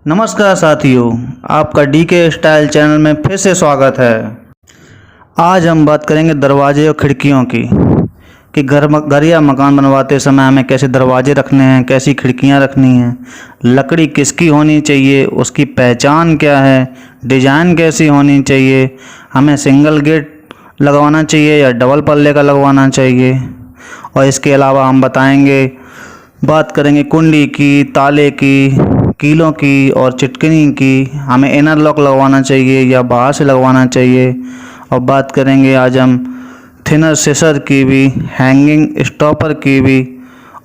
नमस्कार साथियों, आपका डीके स्टाइल चैनल में फिर से स्वागत है। आज हम बात करेंगे दरवाजे और खिड़कियों की कि घर या मकान बनवाते समय हमें कैसे दरवाजे रखने हैं, कैसी खिड़कियां रखनी हैं, लकड़ी किसकी होनी चाहिए, उसकी पहचान क्या है, डिज़ाइन कैसी होनी चाहिए, हमें सिंगल गेट लगवाना चाहिए या डबल पल्ले का लगवाना चाहिए। और इसके अलावा हम बात करेंगे कुंडी की, ताले की, कीलों की और चिटकनी की, हमें इनर लॉक लगवाना चाहिए या बाहर से लगवाना चाहिए। और बात करेंगे आज हम थिनर सिसर की भी, हैंगिंग स्टॉपर की भी,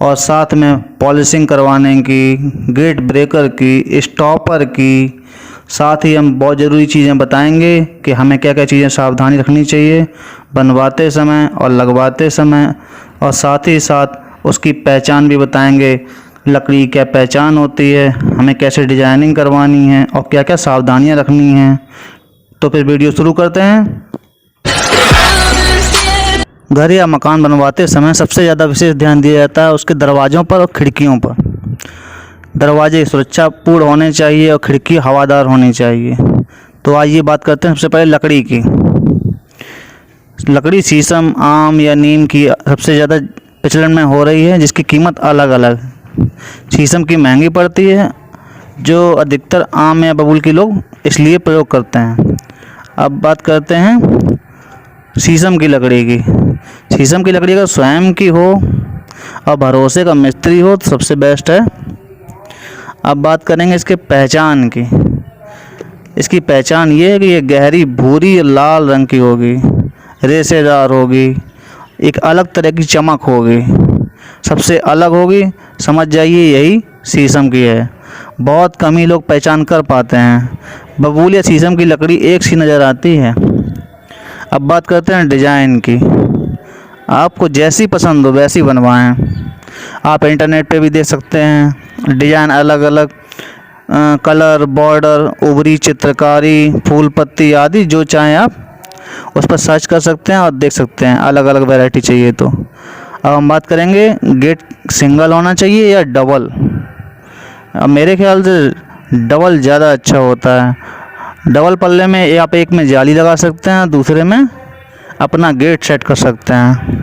और साथ में पॉलिशिंग करवाने की, गेट ब्रेकर की, स्टॉपर की। साथ ही हम बहुत ज़रूरी चीज़ें बताएंगे कि हमें क्या क्या चीज़ें सावधानी रखनी चाहिए बनवाते समय और लगवाते समय, और साथ ही साथ उसकी पहचान भी बताएंगे, लकड़ी क्या पहचान होती है, हमें कैसे डिजाइनिंग करवानी है और क्या क्या सावधानियां रखनी हैं। तो फिर वीडियो शुरू करते हैं। घर या मकान बनवाते समय सबसे ज़्यादा विशेष ध्यान दिया जाता है उसके दरवाज़ों पर और खिड़कियों पर। दरवाजे सुरक्षापूर्ण होने चाहिए और खिड़की हवादार होनी चाहिए। तो आइए बात करते हैं सबसे पहले लकड़ी की। लकड़ी शीशम, आम या नीम की सबसे ज़्यादा प्रचलन में हो रही है, जिसकी कीमत अलग अलग। शीशम की महंगी पड़ती है, जो अधिकतर आम या बबूल की लोग इसलिए प्रयोग करते हैं। अब बात करते हैं शीशम की लकड़ी की। शीशम की लकड़ी अगर स्वयं की हो और भरोसे का मिस्त्री हो तो सबसे बेस्ट है। अब बात करेंगे इसके पहचान की। इसकी पहचान ये है कि ये गहरी भूरी लाल रंग की होगी, रेशेदार होगी, एक अलग तरह की चमक होगी, सबसे अलग होगी। समझ जाइए यही शीशम की है। बहुत कम ही लोग पहचान कर पाते हैं। बबूल या शीशम की लकड़ी एक सी नज़र आती है। अब बात करते हैं डिजाइन की। आपको जैसी पसंद हो वैसी बनवाएं। आप इंटरनेट पे भी देख सकते हैं डिजाइन अलग अलग, कलर, बॉर्डर, उभरी चित्रकारी, फूल पत्ती आदि जो चाहें आप उस पर सर्च कर सकते हैं और देख सकते हैं अलग अलग वैरायटी चाहिए तो। अब हम बात करेंगे गेट सिंगल होना चाहिए या डबल। अब मेरे ख्याल से डबल ज़्यादा अच्छा होता है। डबल पल्ले में आप एक में जाली लगा सकते हैं, दूसरे में अपना गेट सेट कर सकते हैं।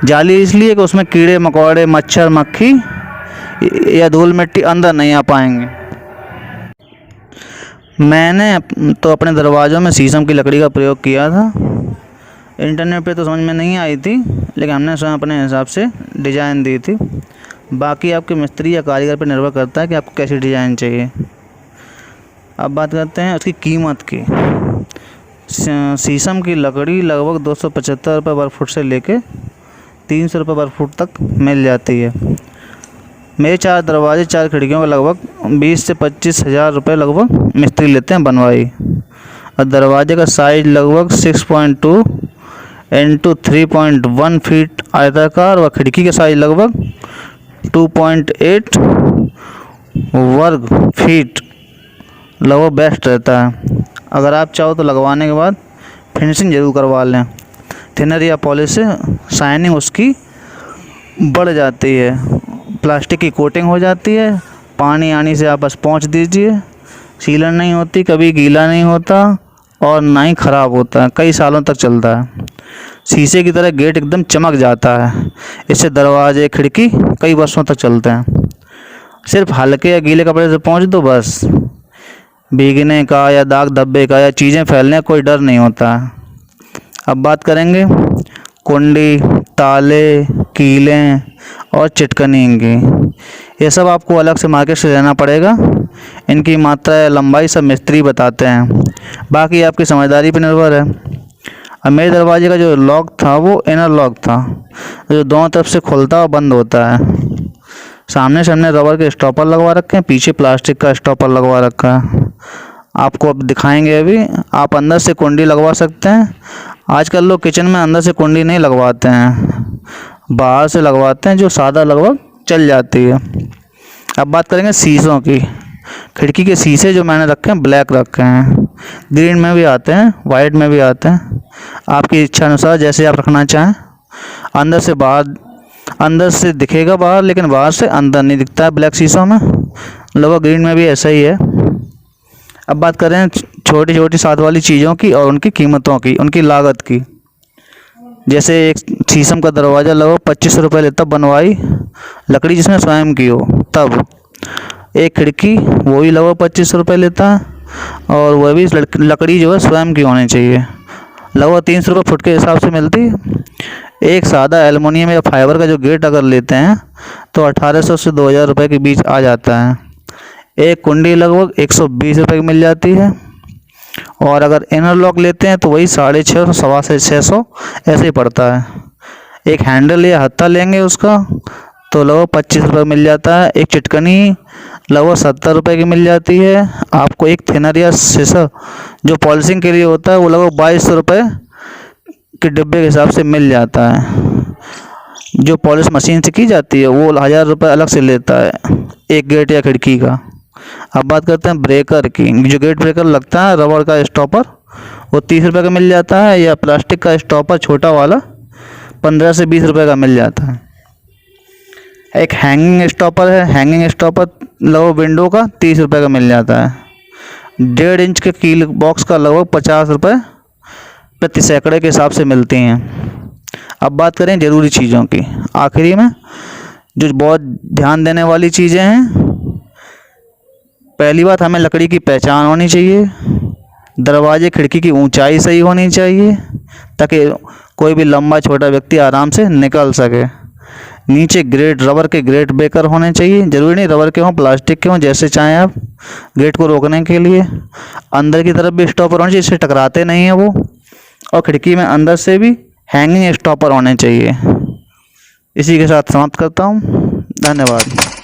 जाली इसलिए कि उसमें कीड़े मकोड़े, मच्छर मक्खी या धूल मिट्टी अंदर नहीं आ पाएंगे। मैंने तो अपने दरवाज़ों में शीशम की लकड़ी का प्रयोग किया था। इंटरनेट पे तो समझ में नहीं आई थी, लेकिन हमने स्वयं अपने हिसाब से डिज़ाइन दी थी। बाकी आपके मिस्त्री या कारीगर पर निर्भर करता है कि आपको कैसी डिज़ाइन चाहिए। अब बात करते हैं उसकी कीमत की। शीशम की लकड़ी लगभग 275 रुपये वर्ग फुट से लेके 300 रुपये वर्ग फुट तक मिल जाती है। मेरे 4 दरवाजे 4 खिड़कियों का लगभग 20 से 25 हज़ार रुपये लगभग मिस्त्री लेते हैं बनवाई। और दरवाजे का साइज़ लगभग 6.2 इंटू 3.1 फीट आयताकार व खिड़की का साइज लगभग 2.8 वर्ग फीट लगभग बेस्ट रहता है। अगर आप चाहो तो लगवाने के बाद फिनिशिंग ज़रूर करवा लें। थिनर या पॉलिश से शाइनिंग उसकी बढ़ जाती है, प्लास्टिक की कोटिंग हो जाती है। पानी आने से आप बस पोंछ दीजिए, सीलन नहीं होती, कभी गीला नहीं होता और ना ही ख़राब होता है, कई सालों तक चलता है। शीशे की तरह गेट एकदम चमक जाता है। इससे दरवाजे खिड़की कई वर्षों तक चलते हैं। सिर्फ हल्के या गीले कपड़े से पोंछ दो, बस भीगने का या दाग धब्बे का या चीज़ें फैलने का कोई डर नहीं होता है। अब बात करेंगे कुंडी, ताले, कीलें और चिटकनी की। ये सब आपको अलग से मार्केट से लेना पड़ेगा। इनकी मात्रा या लंबाई सब मिस्त्री बताते हैं, बाकी आपकी समझदारी पर निर्भर है। अब मेरे दरवाजे का जो लॉक था वो इनर लॉक था, जो दोनों तरफ से खुलता और बंद होता है। सामने से हमने रबर के स्टॉपर लगवा रखे हैं, पीछे प्लास्टिक का स्टॉपर लगवा रखा है। आपको अब दिखाएंगे। अभी आप अंदर से कुंडी लगवा सकते हैं। आजकल लोग किचन में अंदर से कुंडी नहीं लगवाते हैं, बाहर से लगवाते हैं, जो सादा लगभग चल जाती है। अब बात करेंगे शीशों की। खिड़की के शीशे जो मैंने रखे हैं ब्लैक रखे हैं, ग्रीन में भी आते हैं, वाइट में भी आते हैं, आपकी इच्छा अनुसार जैसे आप रखना चाहें। अंदर से बाहर अंदर से दिखेगा बाहर, लेकिन बाहर से अंदर नहीं दिखता है ब्लैक शीशों में। लोवर ग्रीन में भी ऐसा ही है। अब बात करें छोटी छोटी साथ वाली चीज़ों की और उनकी कीमतों की, उनकी लागत की। जैसे एक शीशम का दरवाज़ा लगभग 2500 रुपये लेता बनवाई, लकड़ी जिसमें स्वयं की हो तब। एक खिड़की वो भी लगभग 2500 रुपये लेता है, और वह भी लकड़ी जो है स्वयं की होनी चाहिए, लगभग 300 रुपये फुट के हिसाब से मिलती है। एक सादा एल्युमिनियम या फाइबर का जो गेट अगर लेते हैं तो 1800 से 2000 रुपये के बीच आ जाता है। एक कुंडी लगभग 120 रुपये की मिल जाती है, और अगर इनर लॉक लेते हैं तो वही 650 सवा से 600 ऐसे ही पड़ता है। एक हैंडल या हत्था लेंगे उसका तो लगभग 25 रुपये मिल जाता है। एक चिटकनी लगभग 70 रुपये की मिल जाती है। आपको एक थिनर या सीसर जो पॉलिशिंग के लिए होता है वो लगभग 2200 रुपये के डिब्बे के हिसाब से मिल जाता है। जो पॉलिश मशीन से की जाती है वो 1000 रुपये अलग से लेता है एक गेट या खिड़की का। अब बात करते हैं ब्रेकर की। जो गेट ब्रेकर लगता है रबड़ का स्टॉपर वो 30 रुपये का मिल जाता है, या प्लास्टिक का स्टॉपर छोटा वाला 15 से 20 रुपये का मिल जाता है। एक हैंगिंग स्टॉपर है, हैंगिंग स्टॉपर लगभग विंडो का 30 रुपये का मिल जाता है। 1.5 इंच के कील बॉक्स का लगभग 50 रुपये प्रति सैकड़े के हिसाब से मिलती हैं। अब बात करें ज़रूरी चीज़ों की। आखिरी में जो बहुत ध्यान देने वाली चीज़ें हैं, पहली बात हमें लकड़ी की पहचान होनी चाहिए। दरवाजे खिड़की की ऊंचाई सही होनी चाहिए ताकि कोई भी लंबा छोटा व्यक्ति आराम से निकल सके। नीचे ग्रेट रबर के ग्रेट ब्रेकर होने चाहिए, ज़रूरी नहीं रबर के हों, प्लास्टिक के हों, जैसे चाहें आप, गेट को रोकने के लिए। अंदर की तरफ भी स्टॉपर होने चाहिए, इससे टकराते नहीं हैं वो। और खिड़की में अंदर से भी हैंगिंग स्टॉपर होने चाहिए। इसी के साथ समाप्त करता हूँ। धन्यवाद।